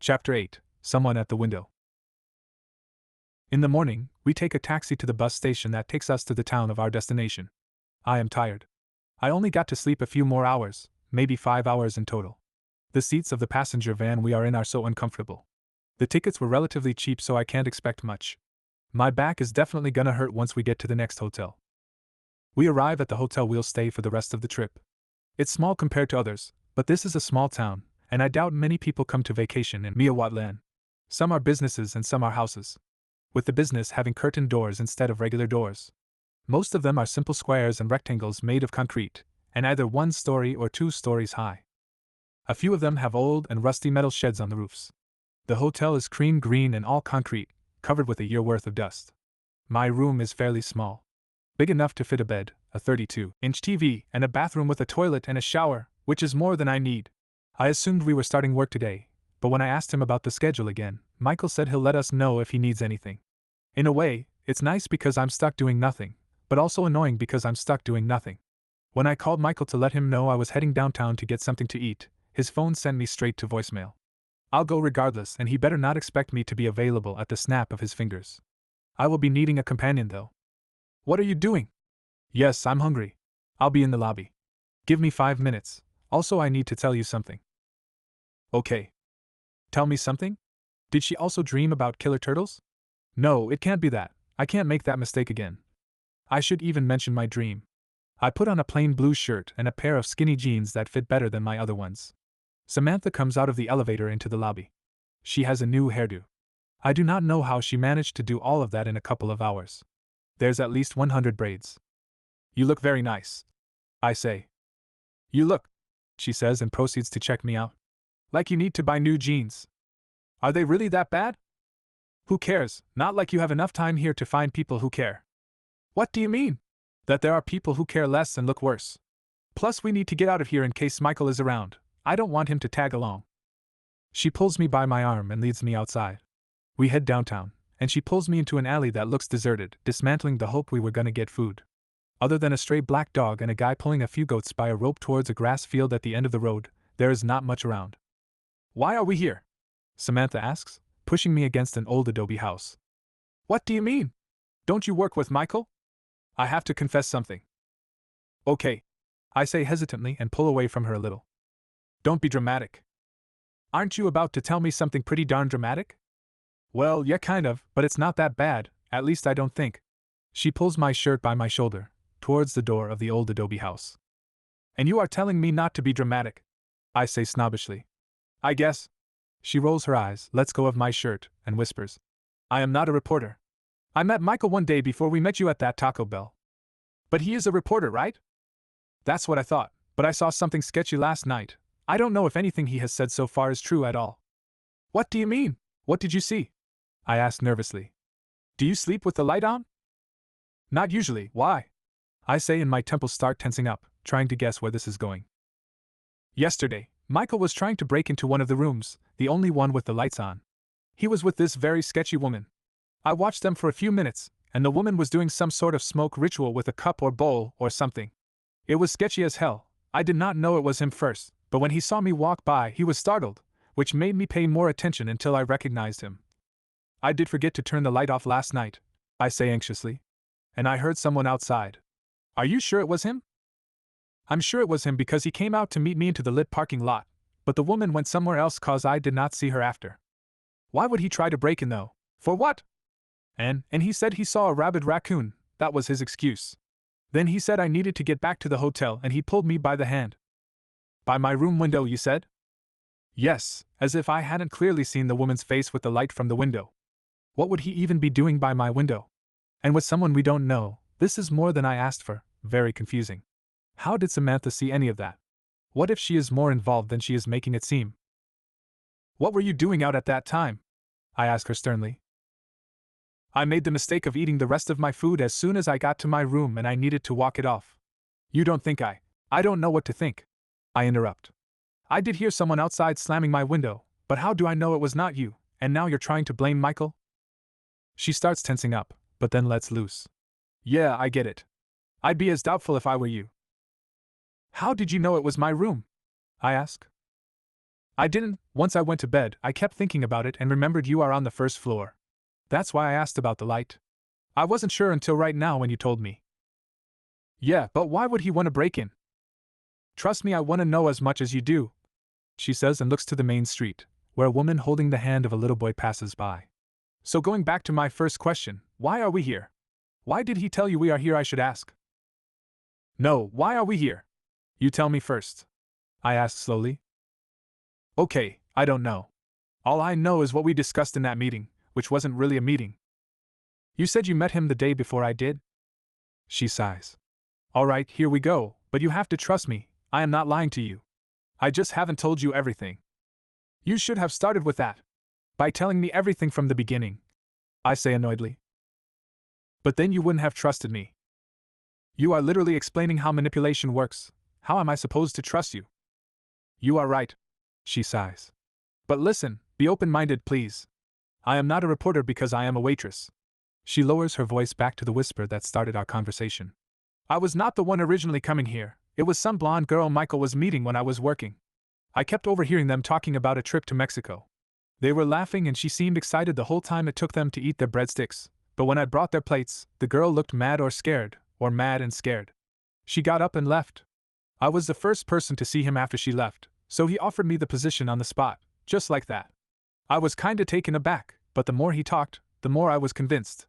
Chapter 8. Someone at the window. In the morning, we take a taxi to the bus station that takes us to the town of our destination. I am tired. I only got to sleep a few more hours, maybe 5 hours in total. The seats of the passenger van we are in are so uncomfortable. The tickets were relatively cheap, so I can't expect much. My back is definitely gonna hurt once we get to the next hotel. We arrive at the hotel we'll stay for the rest of the trip. It's small compared to others, but this is a small town, and I doubt many people come to vacation in Miyawatlan. Some are businesses and some are houses, with the business having curtained doors instead of regular doors. Most of them are simple squares and rectangles made of concrete, and either 1 story or 2 stories high. A few of them have old and rusty metal sheds on the roofs. The hotel is cream green and all concrete, covered with a year worth of dust. My room is fairly small. Big enough to fit a bed, a 32-inch TV, and a bathroom with a toilet and a shower, which is more than I need. I assumed we were starting work today, but when I asked him about the schedule again, Michael said he'll let us know if he needs anything. In a way, it's nice because I'm stuck doing nothing, but also annoying because I'm stuck doing nothing. When I called Michael to let him know I was heading downtown to get something to eat, his phone sent me straight to voicemail. I'll go regardless, and he better not expect me to be available at the snap of his fingers. I will be needing a companion though. What are you doing? Yes, I'm hungry. I'll be in the lobby. Give me 5 minutes. Also, I need to tell you something. Okay. Tell me something? Did she also dream about killer turtles? No, it can't be that. I can't make that mistake again. I should even mention my dream. I put on a plain blue shirt and a pair of skinny jeans that fit better than my other ones. Samantha comes out of the elevator into the lobby. She has a new hairdo. I do not know how she managed to do all of that in a couple of hours. There's at least 100 braids. You look very nice, I say. You look, she says and proceeds to check me out. Like you need to buy new jeans. Are they really that bad? Who cares? Not like you have enough time here to find people who care. What do you mean? That there are people who care less and look worse. Plus, we need to get out of here in case Michael is around. I don't want him to tag along. She pulls me by my arm and leads me outside. We head downtown, and she pulls me into an alley that looks deserted, dismantling the hope we were gonna get food. Other than a stray black dog and a guy pulling a few goats by a rope towards a grass field at the end of the road, there is not much around. Why are we here? Samantha asks, pushing me against an old adobe house. What do you mean? Don't you work with Michael? I have to confess something. Okay, I say hesitantly and pull away from her a little. Don't be dramatic. Aren't you about to tell me something pretty darn dramatic? Well, yeah, kind of, but it's not that bad, at least I don't think. She pulls my shirt by my shoulder, towards the door of the old adobe house. And you are telling me not to be dramatic? I say snobbishly. I guess. She rolls her eyes, lets go of my shirt, and whispers. I am not a reporter. I met Michael one day before we met you at that Taco Bell. But he is a reporter, right? That's what I thought, but I saw something sketchy last night. I don't know if anything he has said so far is true at all. What do you mean? What did you see? I asked nervously. Do you sleep with the light on? Not usually, why? I say and my temples start tensing up, trying to guess where this is going. Yesterday, Michael was trying to break into one of the rooms, the only one with the lights on. He was with this very sketchy woman. I watched them for a few minutes, and the woman was doing some sort of smoke ritual with a cup or bowl or something. It was sketchy as hell. I did not know it was him first, but when he saw me walk by, he was startled, which made me pay more attention until I recognized him. I did forget to turn the light off last night, I say anxiously. And I heard someone outside. Are you sure it was him? I'm sure it was him because he came out to meet me into the lit parking lot, but the woman went somewhere else cause I did not see her after. Why would he try to break in though? For what? And he said he saw a rabid raccoon, that was his excuse. Then he said I needed to get back to the hotel and he pulled me by the hand. By my room window, you said? Yes, as if I hadn't clearly seen the woman's face with the light from the window. What would he even be doing by my window? And with someone we don't know, this is more than I asked for, very confusing. How did Samantha see any of that? What if she is more involved than she is making it seem? What were you doing out at that time? I ask her sternly. I made the mistake of eating the rest of my food as soon as I got to my room and I needed to walk it off. You don't think I don't know what to think. I interrupt. I did hear someone outside slamming my window, but how do I know it was not you, and now you're trying to blame Michael? She starts tensing up, but then lets loose. Yeah, I get it. I'd be as doubtful if I were you. How did you know it was my room? I ask. I didn't. Once I went to bed, I kept thinking about it and remembered you are on the first floor. That's why I asked about the light. I wasn't sure until right now when you told me. Yeah, but why would he want to break in? Trust me, I want to know as much as you do, she says and looks to the main street, where a woman holding the hand of a little boy passes by. So going back to my first question, why are we here? Why did he tell you we are here, I should ask? No, why are we here? You tell me first. I asked slowly. Okay, I don't know. All I know is what we discussed in that meeting, which wasn't really a meeting. You said you met him the day before I did? She sighs. All right, here we go, but you have to trust me, I am not lying to you. I just haven't told you everything. You should have started with that. By telling me everything from the beginning, I say annoyedly. But then you wouldn't have trusted me. You are literally explaining how manipulation works. How am I supposed to trust you? You are right, she sighs. But listen, be open-minded, please. I am not a reporter because I am a waitress. She lowers her voice back to the whisper that started our conversation. I was not the one originally coming here. It was some blonde girl Michael was meeting when I was working. I kept overhearing them talking about a trip to Mexico. They were laughing and she seemed excited the whole time it took them to eat their breadsticks, but when I brought their plates, the girl looked mad or scared, or mad and scared. She got up and left. I was the first person to see him after she left, so he offered me the position on the spot, just like that. I was kinda taken aback, but the more he talked, the more I was convinced.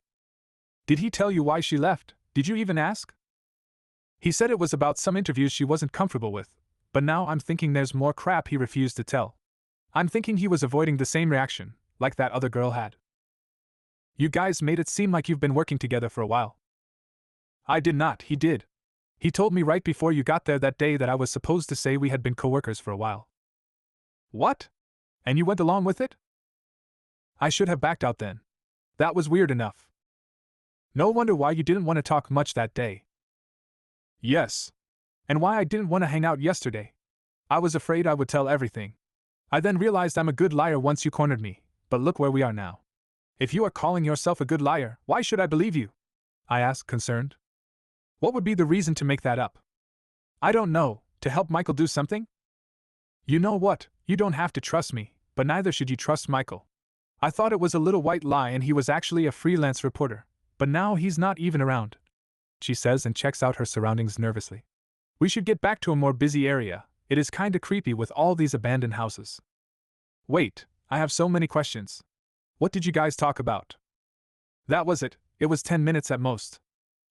Did he tell you why she left? Did you even ask? He said it was about some interviews she wasn't comfortable with, but now I'm thinking there's more crap he refused to tell. I'm thinking he was avoiding the same reaction, like that other girl had. You guys made it seem like you've been working together for a while. I did not, he did. He told me right before you got there that day that I was supposed to say we had been co-workers for a while. What? And you went along with it? I should have backed out then. That was weird enough. No wonder why you didn't want to talk much that day. Yes. And why I didn't want to hang out yesterday. I was afraid I would tell everything. I then realized I'm a good liar once you cornered me, but look where we are now. If you are calling yourself a good liar, why should I believe you? I asked, concerned. What would be the reason to make that up? I don't know, to help Michael do something? You know what, you don't have to trust me, but neither should you trust Michael. I thought it was a little white lie and he was actually a freelance reporter, but now he's not even around, she says and checks out her surroundings nervously. We should get back to a more busy area. It is kinda creepy with all these abandoned houses. Wait, I have so many questions. What did you guys talk about? That was it, it was 10 minutes at most.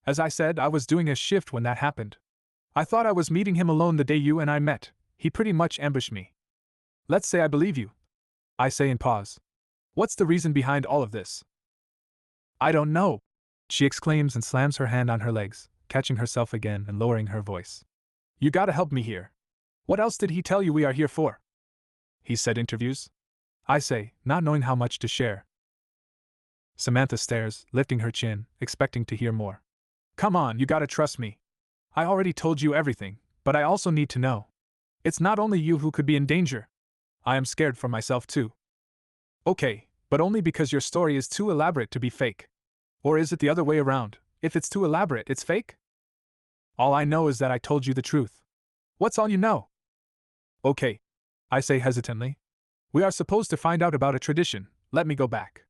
As I said, I was doing a shift when that happened. I thought I was meeting him alone the day you and I met. He pretty much ambushed me. Let's say I believe you, I say and pause. What's the reason behind all of this? I don't know, she exclaims and slams her hand on her legs, catching herself again and lowering her voice. You gotta help me here. What else did he tell you we are here for? He said interviews, I say, not knowing how much to share. Samantha stares, lifting her chin, expecting to hear more. Come on, you gotta trust me. I already told you everything, but I also need to know. It's not only you who could be in danger. I am scared for myself too. Okay, but only because your story is too elaborate to be fake. Or is it the other way around? If it's too elaborate, it's fake? All I know is that I told you the truth. What's all you know? Okay, I say hesitantly. We are supposed to find out about a tradition. Let me go back.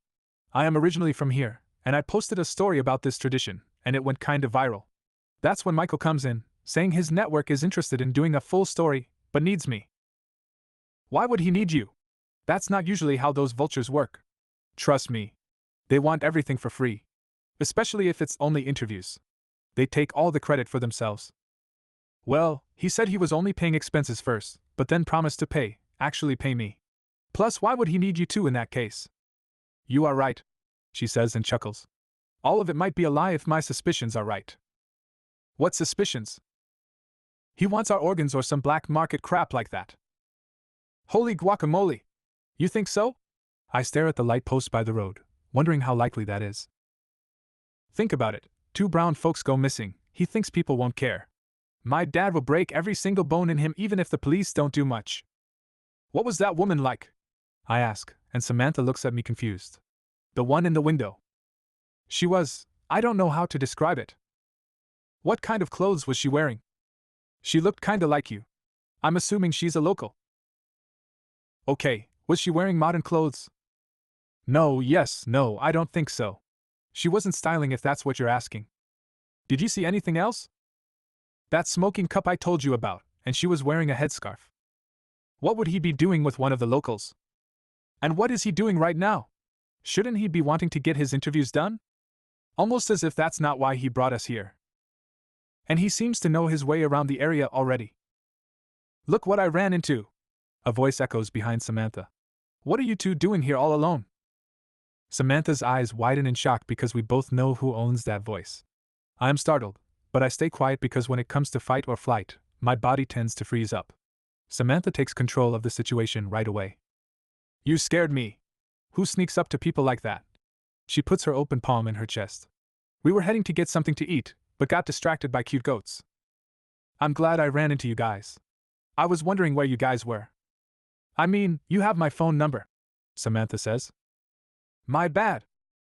I am originally from here, and I posted a story about this tradition, and it went kinda viral. That's when Michael comes in, saying his network is interested in doing a full story, but needs me. Why would he need you? That's not usually how those vultures work. Trust me. They want everything for free. Especially if it's only interviews. They take all the credit for themselves. Well, he said he was only paying expenses first, but then promised to actually pay me. Plus, why would he need you too in that case? You are right, she says and chuckles. All of it might be a lie if my suspicions are right. What suspicions? He wants our organs or some black market crap like that. Holy guacamole! You think so? I stare at the light post by the road, wondering how likely that is. Think about it, 2 brown folks go missing, he thinks people won't care. My dad will break every single bone in him even if the police don't do much. What was that woman like? I ask, and Samantha looks at me confused. The one in the window. She was, I don't know how to describe it. What kind of clothes was she wearing? She looked kinda like you. I'm assuming she's a local. Okay, was she wearing modern clothes? No, yes, no, I don't think so. She wasn't styling if that's what you're asking. Did you see anything else? That smoking cup I told you about, and she was wearing a headscarf. What would he be doing with one of the locals? And what is he doing right now? Shouldn't he be wanting to get his interviews done? Almost as if that's not why he brought us here. And he seems to know his way around the area already. Look what I ran into! A voice echoes behind Samantha. What are you two doing here all alone? Samantha's eyes widen in shock because we both know who owns that voice. I am startled, but I stay quiet because when it comes to fight or flight, my body tends to freeze up. Samantha takes control of the situation right away. You scared me. Who sneaks up to people like that? She puts her open palm in her chest. We were heading to get something to eat, but got distracted by cute goats. I'm glad I ran into you guys. I was wondering where you guys were. I mean, you have my phone number, Samantha says. My bad.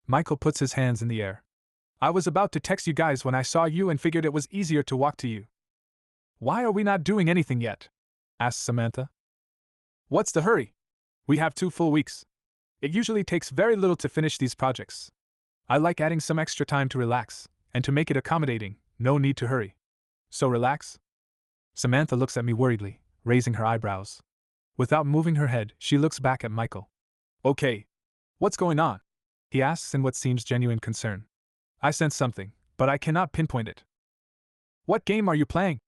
Michael puts his hands in the air. I was about to text you guys when I saw you and figured it was easier to walk to you. Why are we not doing anything yet? Asks Samantha. What's the hurry? We have 2 full weeks. It usually takes very little to finish these projects. I like adding some extra time to relax, and to make it accommodating, no need to hurry. So relax? Samantha looks at me worriedly, raising her eyebrows. Without moving her head, she looks back at Michael. Okay. What's going on? He asks in what seems genuine concern. I sense something, but I cannot pinpoint it. What game are you playing?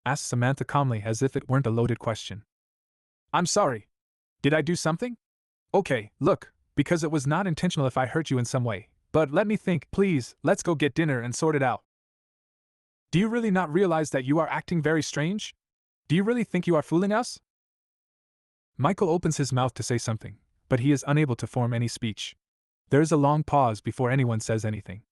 Asks Samantha calmly as if it weren't a loaded question. I'm sorry. Did I do something? Okay, look, because it was not intentional if I hurt you in some way, but let me think, please, let's go get dinner and sort it out. Do you really not realize that you are acting very strange? Do you really think you are fooling us? Michael opens his mouth to say something, but he is unable to form any speech. There is a long pause before anyone says anything.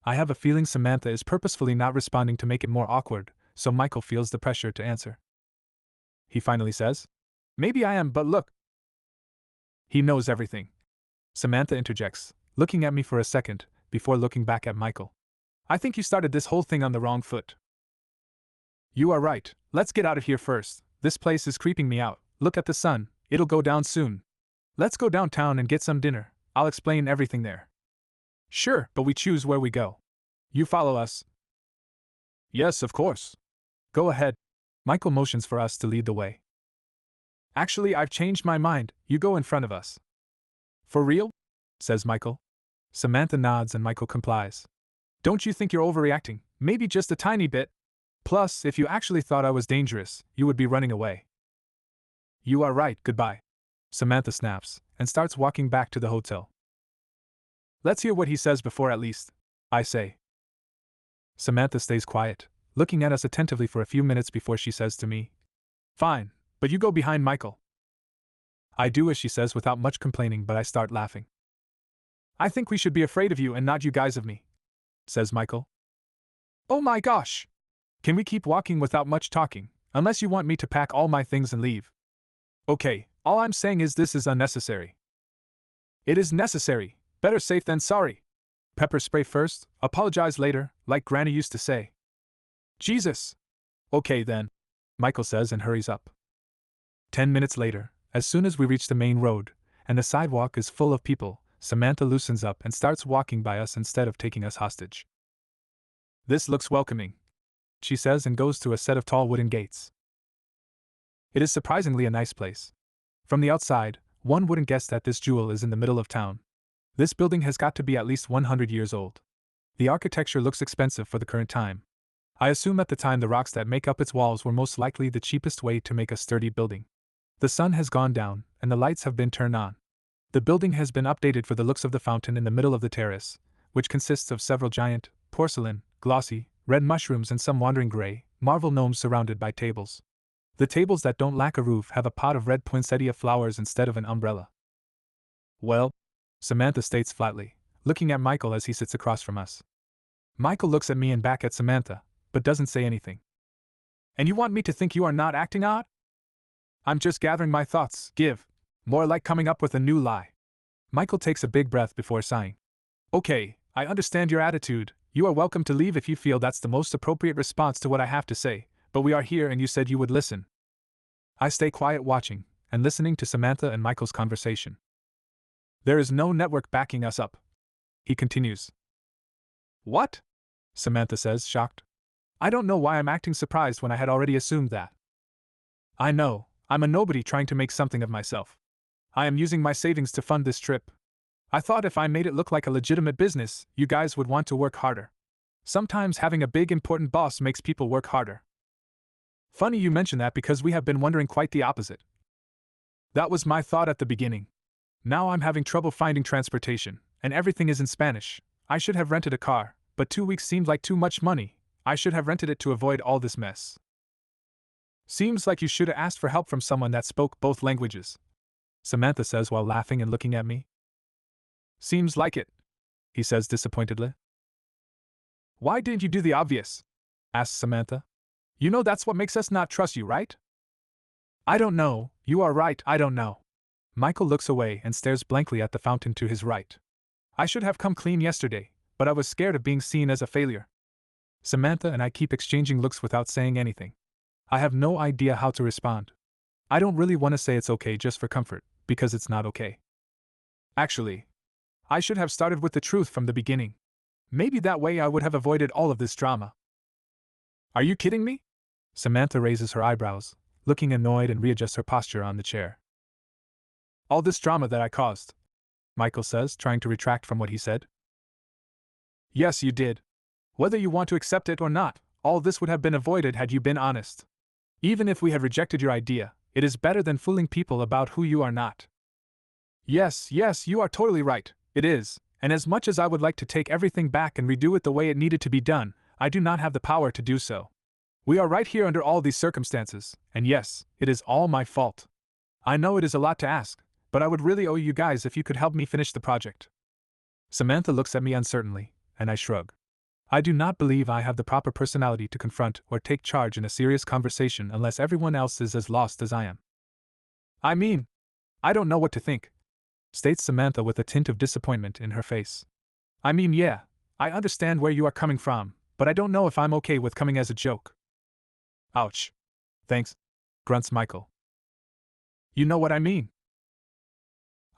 I have a feeling Samantha is purposefully not responding to make it more awkward, so Michael feels the pressure to answer. He finally says, Maybe I am, but look. He knows everything. Samantha interjects, looking at me for a second, before looking back at Michael. I think you started this whole thing on the wrong foot. You are right, let's get out of here first. This place is creeping me out. Look at the sun, it'll go down soon. Let's go downtown and get some dinner. I'll explain everything there. Sure, but we choose where we go. You follow us. Yes, of course. Go ahead. Michael motions for us to lead the way. Actually, I've changed my mind. You go in front of us. For real? Says Michael. Samantha nods and Michael complies. Don't you think you're overreacting? Maybe just a tiny bit. Plus, if you actually thought I was dangerous, you would be running away. You are right, goodbye. Samantha snaps, and starts walking back to the hotel. Let's hear what he says before at least, I say. Samantha stays quiet, looking at us attentively for a few minutes before she says to me, Fine, but you go behind Michael. I do as she says without much complaining, but I start laughing. I think we should be afraid of you and not you guys of me, says Michael. Oh my gosh! Can we keep walking without much talking, unless you want me to pack all my things and leave? Okay, all I'm saying is this is unnecessary. It is necessary, better safe than sorry. Pepper spray first, apologize later, like Granny used to say. Jesus! Okay then, Michael says and hurries up. 10 minutes later, as soon as we reach the main road, and the sidewalk is full of people, Samantha loosens up and starts walking by us instead of taking us hostage. This looks welcoming, she says and goes to a set of tall wooden gates. It is surprisingly a nice place. From the outside, one wouldn't guess that this jewel is in the middle of town. This building has got to be at least 100 years old. The architecture looks expensive for the current time. I assume at the time the rocks that make up its walls were most likely the cheapest way to make a sturdy building. The sun has gone down, and the lights have been turned on. The building has been updated for the looks of the fountain in the middle of the terrace, which consists of several giant, porcelain, glossy, red mushrooms and some wandering gray, marble gnomes surrounded by tables. The tables that don't lack a roof have a pot of red poinsettia flowers instead of an umbrella. Well, Samantha states flatly, looking at Michael as he sits across from us. Michael looks at me and back at Samantha, but doesn't say anything. And you want me to think you are not acting odd? I'm just gathering my thoughts, more like coming up with a new lie. Michael takes a big breath before sighing. Okay, I understand your attitude. You are welcome to leave if you feel that's the most appropriate response to what I have to say, but we are here and you said you would listen. I stay quiet watching, and listening to Samantha and Michael's conversation. There is no network backing us up, he continues. What? Samantha says, shocked. I don't know why I'm acting surprised when I had already assumed that. I know, I'm a nobody trying to make something of myself. I am using my savings to fund this trip. I thought if I made it look like a legitimate business, you guys would want to work harder. Sometimes having a big important boss makes people work harder. Funny you mention that because we have been wondering quite the opposite. That was my thought at the beginning. Now I'm having trouble finding transportation, and everything is in Spanish. I should have rented a car, but 2 weeks seemed like too much money. I should have rented it to avoid all this mess. Seems like you should have asked for help from someone that spoke both languages, Samantha says while laughing and looking at me. Seems like it, he says disappointedly. Why didn't you do the obvious? Asks Samantha. You know that's what makes us not trust you, right? I don't know, you are right, I don't know. Michael looks away and stares blankly at the fountain to his right. I should have come clean yesterday, but I was scared of being seen as a failure. Samantha and I keep exchanging looks without saying anything. I have no idea how to respond. I don't really want to say it's okay just for comfort, because it's not okay. Actually, I should have started with the truth from the beginning. Maybe that way I would have avoided all of this drama. Are you kidding me? Samantha raises her eyebrows, looking annoyed and readjusts her posture on the chair. All this drama that I caused, Michael says, trying to retract from what he said. Yes, you did. Whether you want to accept it or not, all this would have been avoided had you been honest. Even if we had rejected your idea, it is better than fooling people about who you are not. Yes, you are totally right, it is, and as much as I would like to take everything back and redo it the way it needed to be done, I do not have the power to do so. We are right here under all these circumstances, and yes, it is all my fault. I know it is a lot to ask, but I would really owe you guys if you could help me finish the project. Samantha looks at me uncertainly, and I shrug. I do not believe I have the proper personality to confront or take charge in a serious conversation unless everyone else is as lost as I am. I mean, I don't know what to think, states Samantha with a tint of disappointment in her face. I mean, yeah, I understand where you are coming from, but I don't know if I'm okay with coming as a joke. Ouch. Thanks, grunts Michael. You know what I mean.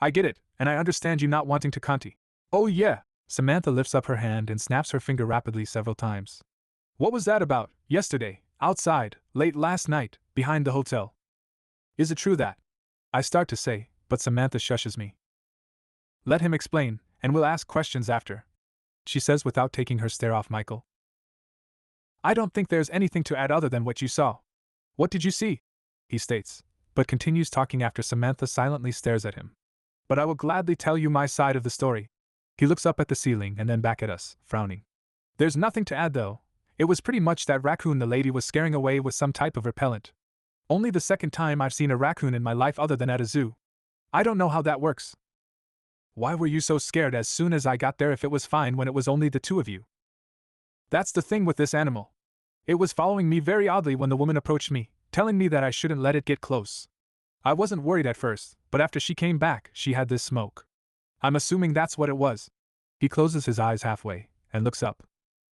I get it, and I understand you not wanting to Conti. Oh yeah. Samantha lifts up her hand and snaps her finger rapidly several times. What was that about, yesterday, outside, late last night, behind the hotel? Is it true that? I start to say, but Samantha shushes me. Let him explain, and we'll ask questions after, she says without taking her stare off Michael. I don't think there's anything to add other than what you saw. What did you see? He states, but continues talking after Samantha silently stares at him. But I will gladly tell you my side of the story. He looks up at the ceiling and then back at us, frowning. There's nothing to add though. It was pretty much that raccoon the lady was scaring away with some type of repellent. Only the second time I've seen a raccoon in my life other than at a zoo. I don't know how that works. Why were you so scared as soon as I got there if it was fine when it was only the two of you? That's the thing with this animal. It was following me very oddly when the woman approached me, telling me that I shouldn't let it get close. I wasn't worried at first, but after she came back, she had this smoke. I'm assuming that's what it was. He closes his eyes halfway and looks up.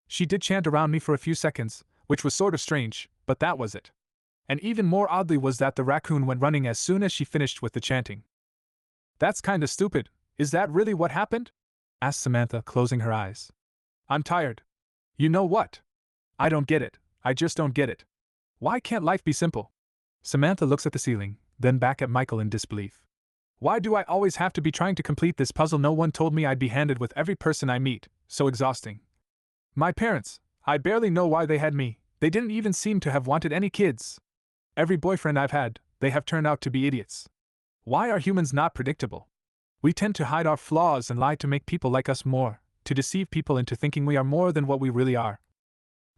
She did chant around me for a few seconds, which was sort of strange, but that was it. And even more oddly was that the raccoon went running as soon as she finished with the chanting. That's kinda stupid. Is that really what happened? Asked Samantha, closing her eyes. I'm tired. You know what? I don't get it. I just don't get it. Why can't life be simple? Samantha looks at the ceiling, then back at Michael in disbelief. Why do I always have to be trying to complete this puzzle? No one told me I'd be handed with every person I meet, so exhausting. My parents, I barely know why they had me, they didn't even seem to have wanted any kids. Every boyfriend I've had, they have turned out to be idiots. Why are humans not predictable? We tend to hide our flaws and lie to make people like us more, to deceive people into thinking we are more than what we really are.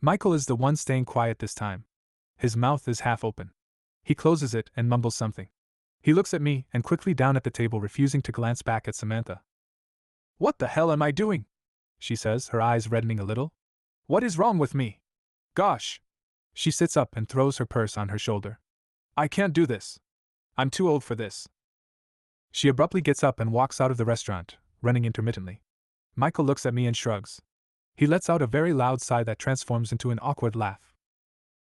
Michael is the one staying quiet this time. His mouth is half open. He closes it and mumbles something. He looks at me and quickly down at the table, refusing to glance back at Samantha. What the hell am I doing? She says, her eyes reddening a little. What is wrong with me? Gosh. She sits up and throws her purse on her shoulder. I can't do this. I'm too old for this. She abruptly gets up and walks out of the restaurant, running intermittently. Michael looks at me and shrugs. He lets out a very loud sigh that transforms into an awkward laugh.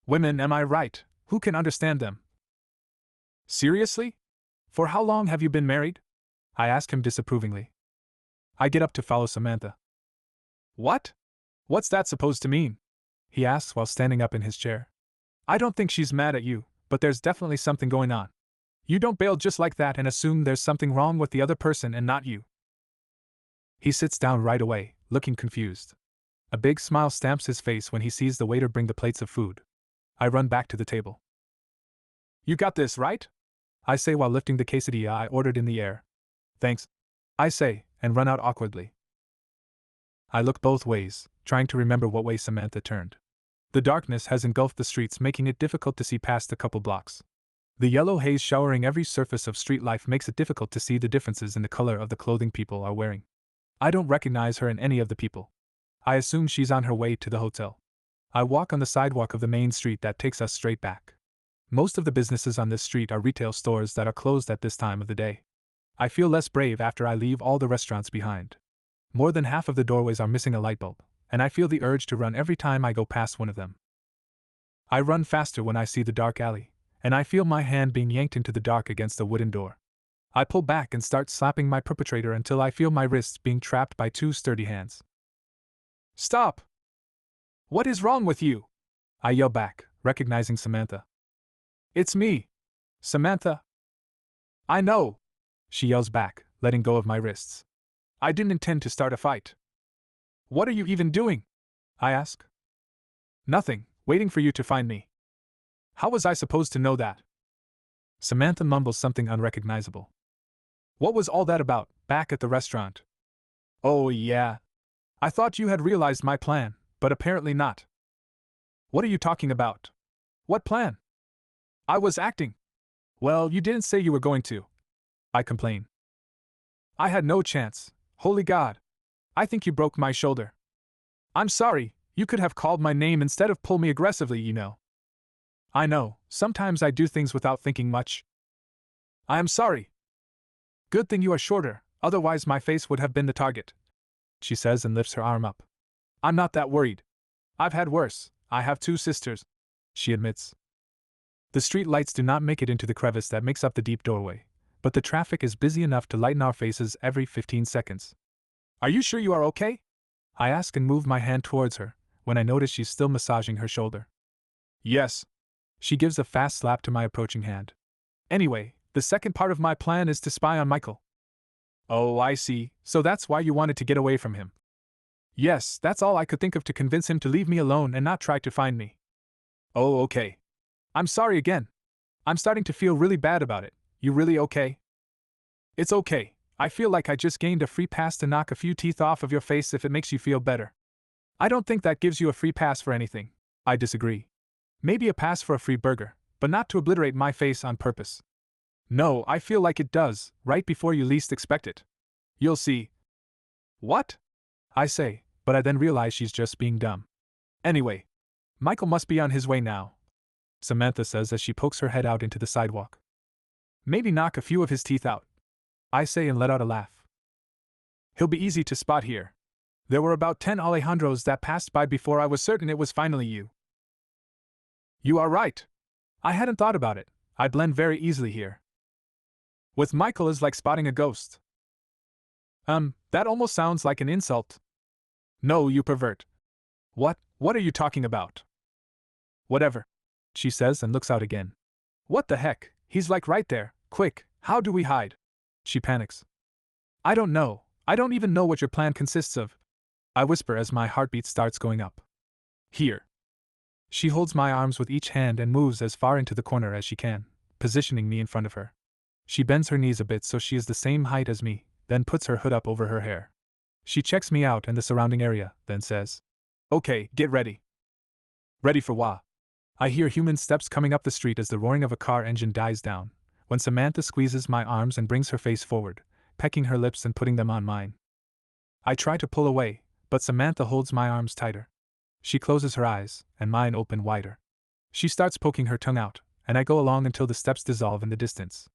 Women, am I right? Who can understand them? Seriously? For how long have you been married? I ask him disapprovingly. I get up to follow Samantha. What? What's that supposed to mean? He asks while standing up in his chair. I don't think she's mad at you, but there's definitely something going on. You don't bail just like that and assume there's something wrong with the other person and not you. He sits down right away, looking confused. A big smile stamps his face when he sees the waiter bring the plates of food. I run back to the table. You got this, right? I say while lifting the quesadilla I ordered in the air. Thanks, I say, and run out awkwardly. I look both ways, trying to remember what way Samantha turned. The darkness has engulfed the streets, making it difficult to see past a couple blocks. The yellow haze showering every surface of street life makes it difficult to see the differences in the color of the clothing people are wearing. I don't recognize her in any of the people. I assume she's on her way to the hotel. I walk on the sidewalk of the main street that takes us straight back. Most of the businesses on this street are retail stores that are closed at this time of the day. I feel less brave after I leave all the restaurants behind. More than half of the doorways are missing a light bulb, and I feel the urge to run every time I go past one of them. I run faster when I see the dark alley, and I feel my hand being yanked into the dark against a wooden door. I pull back and start slapping my perpetrator until I feel my wrists being trapped by two sturdy hands. Stop! What is wrong with you? I yell back, recognizing Samantha. It's me, Samantha. I know, she yells back, letting go of my wrists. I didn't intend to start a fight. What are you even doing? I ask. Nothing, waiting for you to find me. How was I supposed to know that? Samantha mumbles something unrecognizable. What was all that about, back at the restaurant? Oh yeah. I thought you had realized my plan, but apparently not. What are you talking about? What plan? I was acting. Well, you didn't say you were going to. I complain. I had no chance. Holy God. I think you broke my shoulder. I'm sorry, you could have called my name instead of pull me aggressively, you know. I know, sometimes I do things without thinking much. I am sorry. Good thing you are shorter, otherwise my face would have been the target, she says and lifts her arm up. I'm not that worried. I've had worse. I have two sisters, she admits. The street lights do not make it into the crevice that makes up the deep doorway, but the traffic is busy enough to lighten our faces every 15 seconds. Are you sure you are okay? I ask and move my hand towards her, when I notice she's still massaging her shoulder. Yes. She gives a fast slap to my approaching hand. Anyway, the second part of my plan is to spy on Michael. Oh, I see, so that's why you wanted to get away from him. Yes, that's all I could think of to convince him to leave me alone and not try to find me. Oh, okay. I'm sorry again. I'm starting to feel really bad about it. You really okay? It's okay. I feel like I just gained a free pass to knock a few teeth off of your face if it makes you feel better. I don't think that gives you a free pass for anything. I disagree. Maybe a pass for a free burger, but not to obliterate my face on purpose. No, I feel like it does, right before you least expect it. You'll see. What? I say, but I then realize she's just being dumb. Anyway, Michael must be on his way now, Samantha says as she pokes her head out into the sidewalk. Maybe knock a few of his teeth out, I say and let out a laugh. He'll be easy to spot here. There were about 10 Alejandros that passed by before I was certain it was finally you. You are right. I hadn't thought about it. I blend very easily here. With Michael is like spotting a ghost. That almost sounds like an insult. No, you pervert. What are you talking about? Whatever, she says and looks out again. What the heck, he's like right there. Quick, how do we hide? She panics. I don't know. I don't even know what your plan consists of, I whisper as my heartbeat starts going up. Here. She holds my arms with each hand and moves as far into the corner as she can, positioning me in front of her. She bends her knees a bit so she is the same height as me, then puts her hood up over her hair. She checks me out and the surrounding area, then says, Okay, get ready. Ready for what? I hear human steps coming up the street as the roaring of a car engine dies down, when Samantha squeezes my arms and brings her face forward, pecking her lips and putting them on mine. I try to pull away, but Samantha holds my arms tighter. She closes her eyes, and mine open wider. She starts poking her tongue out, and I go along until the steps dissolve in the distance.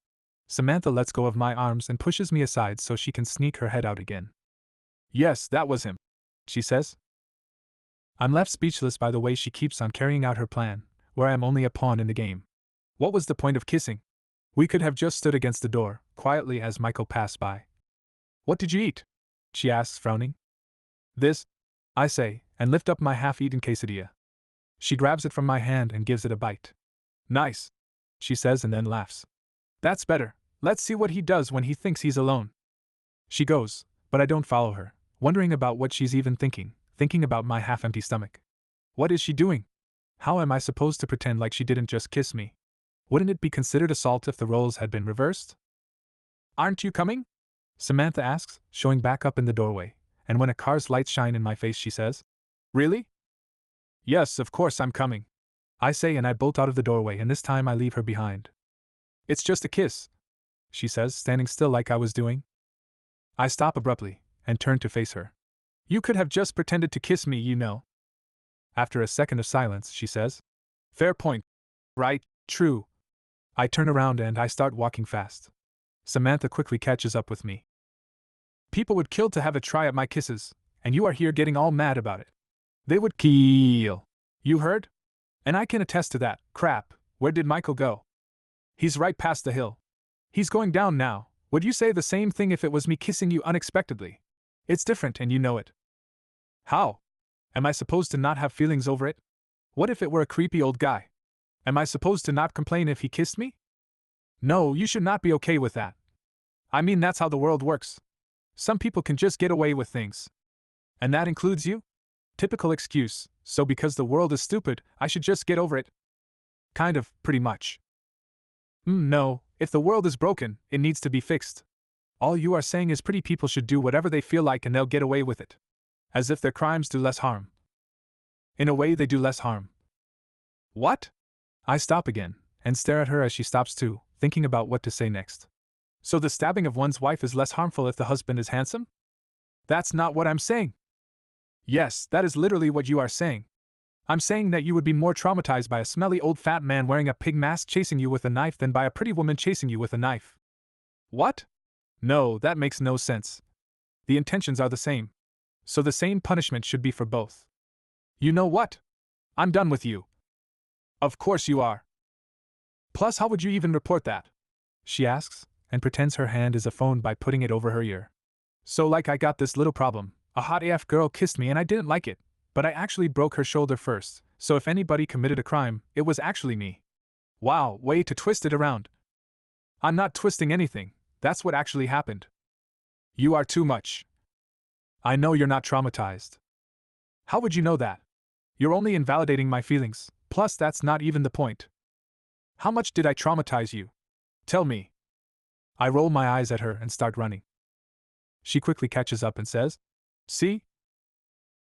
Samantha lets go of my arms and pushes me aside so she can sneak her head out again. Yes, that was him, she says. I'm left speechless by the way she keeps on carrying out her plan, where I am only a pawn in the game. What was the point of kissing? We could have just stood against the door, quietly as Michael passed by. What did you eat? She asks, frowning. This, I say, and lift up my half-eaten quesadilla. She grabs it from my hand and gives it a bite. Nice, she says and then laughs. That's better. Let's see what he does when he thinks he's alone. She goes, but I don't follow her, wondering about what she's even thinking about my half-empty stomach. What is she doing? How am I supposed to pretend like she didn't just kiss me? Wouldn't it be considered assault if the roles had been reversed? Aren't you coming? Samantha asks, showing back up in the doorway, and when a car's lights shine in my face she says, Really? Yes, of course I'm coming. I say and I bolt out of the doorway, and this time I leave her behind. It's just a kiss, she says, standing still like I was doing. I stop abruptly, and turn to face her. You could have just pretended to kiss me, you know. After a second of silence, she says, Fair point. Right, true. I turn around and I start walking fast. Samantha quickly catches up with me. People would kill to have a try at my kisses, and you are here getting all mad about it. They would kill. You heard? And I can attest to that. Crap, where did Michael go? He's right past the hill. He's going down now. Would you say the same thing if it was me kissing you unexpectedly? It's different and you know it. How? Am I supposed to not have feelings over it? What if it were a creepy old guy? Am I supposed to not complain if he kissed me? No, you should not be okay with that. I mean, that's how the world works. Some people can just get away with things. And that includes you? Typical excuse, so because the world is stupid, I should just get over it. Kind of, pretty much. No, if the world is broken, it needs to be fixed. All you are saying is pretty people should do whatever they feel like and they'll get away with it. As if their crimes do less harm. In a way, they do less harm. What? I stop again, and stare at her as she stops too, thinking about what to say next. So the stabbing of one's wife is less harmful if the husband is handsome? That's not what I'm saying. Yes, that is literally what you are saying. I'm saying that you would be more traumatized by a smelly old fat man wearing a pig mask chasing you with a knife than by a pretty woman chasing you with a knife. What? No, that makes no sense. The intentions are the same. So the same punishment should be for both. You know what? I'm done with you. Of course you are. Plus, how would you even report that? She asks, and pretends her hand is a phone by putting it over her ear. So like I got this little problem. A hot AF girl kissed me and I didn't like it, but I actually broke her shoulder first, so if anybody committed a crime, it was actually me. Wow, way to twist it around. I'm not twisting anything, that's what actually happened. You are too much. I know you're not traumatized. How would you know that? You're only invalidating my feelings, plus that's not even the point. How much did I traumatize you? Tell me. I roll my eyes at her and start running. She quickly catches up and says, See?